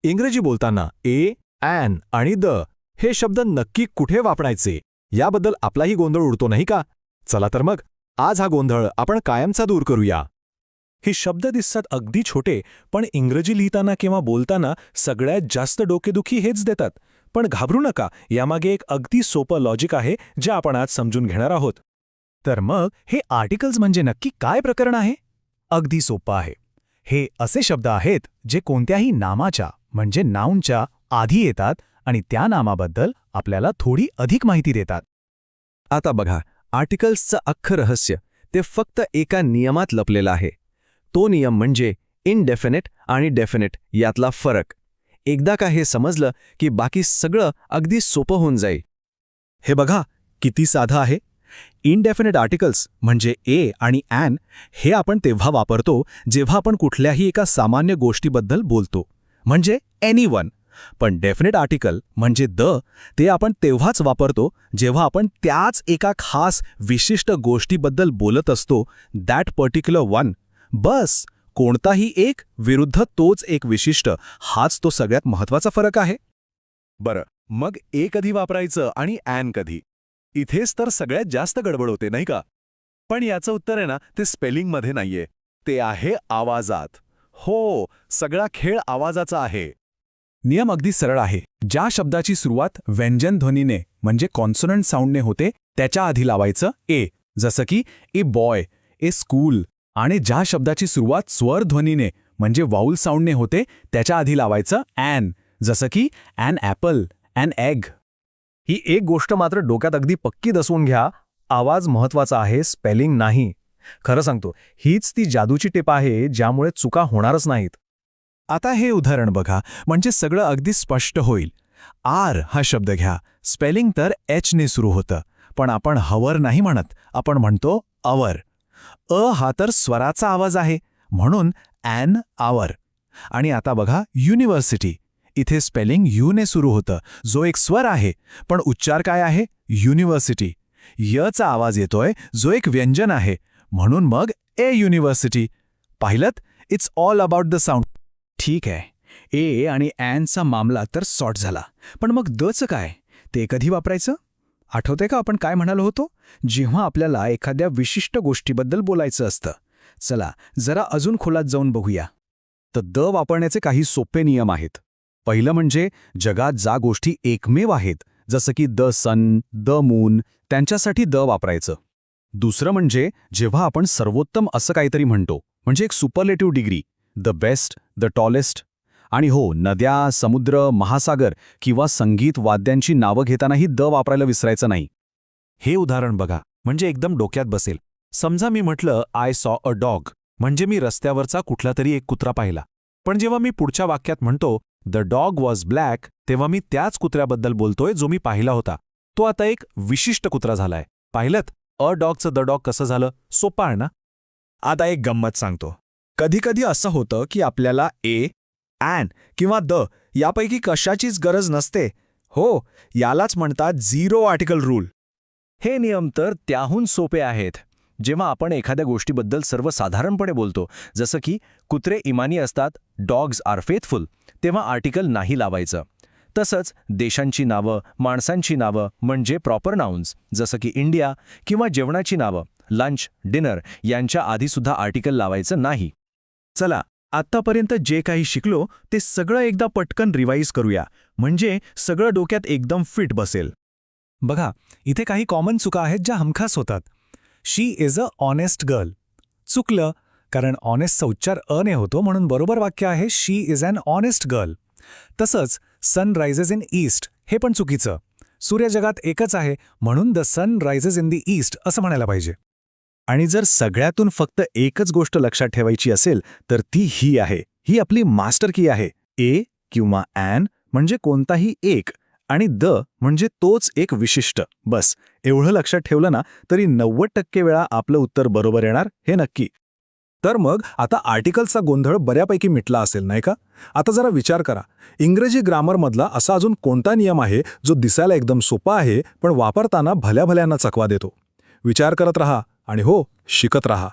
इंग्रजी बोलताना ए, ॲन आणि द हे शब्द नक्की कुठे वापरायचे याबद्दल आपलाही गोंधळ उडतो नाही का? चला तर मग आज हा गोंधळ आपण कायमचा दूर करूया. हे शब्द दिसतात अगदी छोटे, पण इंग्रजी लिहिताना किंवा बोलताना सगळ्यात जास्त डोकेदुखी हेच देतात. पण घाबरू नका, यामागे एक अगदी सोपं लॉजिक आहे जे आपण आज समजून घेणार आहोत. तर मग हे आर्टिकल्स म्हणजे नक्की काय प्रकरण आहे? अगदी सोपं आहे. हे असे शब्द आहेत जे कोणत्याही नामाच्या म्हणजे नाऊनच्या आधी येतात आणि त्या नामाबद्दल आपल्याला थोडी अधिक माहिती देतात. आता बघा, आर्टिकल्सचं अख्खं रहस्य ते फक्त एका नियमात लपलेलं आहे. तो नियम म्हणजे इनडेफिनिट आणि डेफिनिट यातला फरक. एकदा का हे समजलं की बाकी सगळं अगदी सोपं होऊन जाईल. हे बघा किती साधं आहे. इनडेफिनिट आर्टिकल्स म्हणजे ए आणि ॲन हे आपण तेव्हा वापरतो जेव्हा आपण कुठल्याही एका सामान्य गोष्टीबद्दल बोलतो, म्हणजे एनीवन. पण डेफिनिट आर्टिकल म्हणजे द ते आपण तेव्हाच वापरतो जेव्हा आपण त्याच एका खास विशिष्ट गोष्टीबद्दल बोलत असतो, दॅट पर्टिक्युलर वन. बस, कोणताही एक विरुद्ध तोच एक विशिष्ट, हाच तो सगळ्यात महत्त्वाचा फरक आहे. बरं, मग ए कधी वापरायचं आणि ॲन कधी? इथेच तर सगळ्यात जास्त गडबड होते नाही का? पण याचं उत्तर आहे ना, ते स्पेलिंगमध्ये नाहीये, ते आहे आवाजात. हो, सगळा खेळ आवाजाचा आहे. नियम अगदी सरळ आहे. ज्या शब्दाची सुरुवात व्यंजन ध्वनीने म्हणजे कॉन्सोनंट साऊंडने होते त्याच्या आधी लावायचं ए, जसं की ए बॉय, ए स्कूल. आणि ज्या शब्दाची सुरुवात स्वर ध्वनीने म्हणजे वाऊल साऊंडने होते त्याच्या आधी लावायचं ॲन, जसं की ॲन ॲपल, ॲन एग. ही एक गोष्ट मात्र डोक्यात अगदी पक्की बसवून घ्या, आवाज महत्त्वाचा आहे, स्पेलिंग नाही. खरं सांगतो, हीच ती जादूची टिप आहे ज्यामुळे चुका होणारच नाहीत. आता हे उदाहरण बघा, म्हणजे सगळं अगदी स्पष्ट होईल. आर हा शब्द घ्या, स्पेलिंग तर एचने सुरू होतं, पण आपण हवर नाही म्हणत, आपण म्हणतो अवर. हा तर स्वराचा आवाज आहे, म्हणून ॲन आवर. आणि आता बघा युनिव्हर्सिटी, इथे स्पेलिंग यूने सुरू होतं, जो एक स्वर आहे, पण उच्चार काय आहे? युनिव्हर्सिटी. यचा आवाज येतोय, जो एक व्यंजन आहे, म्हणून मग ए युनिव्हर्सिटी. पाहिलंत? It's all about the sound. ठीक आहे, ए आणि ॲनचा मामला तर सॉर्ट झाला, पण मग दचं काय? ते कधी वापरायचं? आठवतंय का आपण काय म्हणालो होतो? जेव्हा आपल्याला एखाद्या विशिष्ट गोष्टीबद्दल बोलायचं असतं. चला जरा अजून खोलात जाऊन बघूया. तर द वापरण्याचे काही सोपे नियम आहेत. पहिलं म्हणजे जगात ज्या गोष्टी एकमेव आहेत, जसं की द सन, द मून, त्यांच्यासाठी द वापरायचं. दुसरं म्हणजे जेव्हा आपण सर्वोत्तम असं काहीतरी म्हणतो, म्हणजे एक superlative degree, the best, the tallest. आणि हो, नद्या, समुद्र, महासागर किंवा संगीत वाद्यांची नावं घेतानाही द वापरायला विसरायचं नाही. हे उदाहरण बघा, म्हणजे एकदम डोक्यात बसेल. समजा मी म्हटलं आय सॉ अ डॉग, म्हणजे मी रस्त्यावरचा कुठला तरी एक कुत्रा पाहिला. पण जेव्हा मी पुढच्या वाक्यात म्हणतो द डॉग वॉज ब्लॅक, तेव्हा मी त्याच कुत्र्याबद्दल बोलतोय जो मी पाहिला होता. तो आता एक विशिष्ट कुत्रा झालाय. पाहिलंत? अ डॉगचं द डॉग कसं झालं? सोपं आहे ना? आता एक गंमत सांगतो. कधीकधी असं होतं की आपल्याला ए, ॲन किंवा द यापैकी कशाचीच गरज नसते. हो, यालाच म्हणतात झिरो आर्टिकल रूल. हे नियम तर त्याहून सोपे आहेत. जेव्हा आपण एखाद्या गोष्टीबद्दल सर्वसाधारणपणे बोलतो, जसं की कुत्रे इमानी असतात, डॉग्स आर फेथफुल, तेव्हा आर्टिकल नाही लावायचं. तसंच देशांची नावं, माणसांची नावं म्हणजे प्रॉपर नाउन्स, जसं की इंडिया, किंवा जेवणाची नावं, लंच, डिनर यांच्या आधीसुद्धा आर्टिकल लावायचं नाही. चला, आत्तापर्यंत जे काही शिकलो ते सगळं एकदा पटकन रिवाईज करूया, म्हणजे सगळं डोक्यात एकदम फिट बसेल. बघा, इथे काही कॉमन चुका आहेत ज्या हमखास होतात. शी इज अ ऑनेस्ट गर्ल. चुकलं, कारण ऑनेस्टचा उच्चार अ ने होतो, म्हणून बरोबर वाक्य आहे शी इज अन ऑनेस्ट गर्ल. तसंच सन रायझेस इन ईस्ट हे पण चुकीचं. सूर्य जगात एकच आहे, म्हणून the sun rises in the east असं म्हणायला पाहिजे. आणि जर सगळ्यातून फक्त एकच गोष्ट लक्षात ठेवायची असेल तर ती ही आहे. ही आपली मास्टर की आहे. ए किंवा ॲन म्हणजे कोणताही एक, आणि द म्हणजे तोच एक विशिष्ट. बस एवढं लक्षात ठेवलं ना तरी 90% वेळा आपलं उत्तर बरोबर येणार, हे नक्की. तर मग आता आर्टिकल्सचा गोंधळ बऱ्यापैकी मिटला असेल नाही का? आता जरा विचार करा, इंग्रजी ग्रामरमधला असा अजून कोणता नियम आहे जो दिसायला एकदम सोपा आहे पण वापरताना भल्या भल्यांना चकवा देतो? विचार करत रहा आणि हो, शिकत रहा.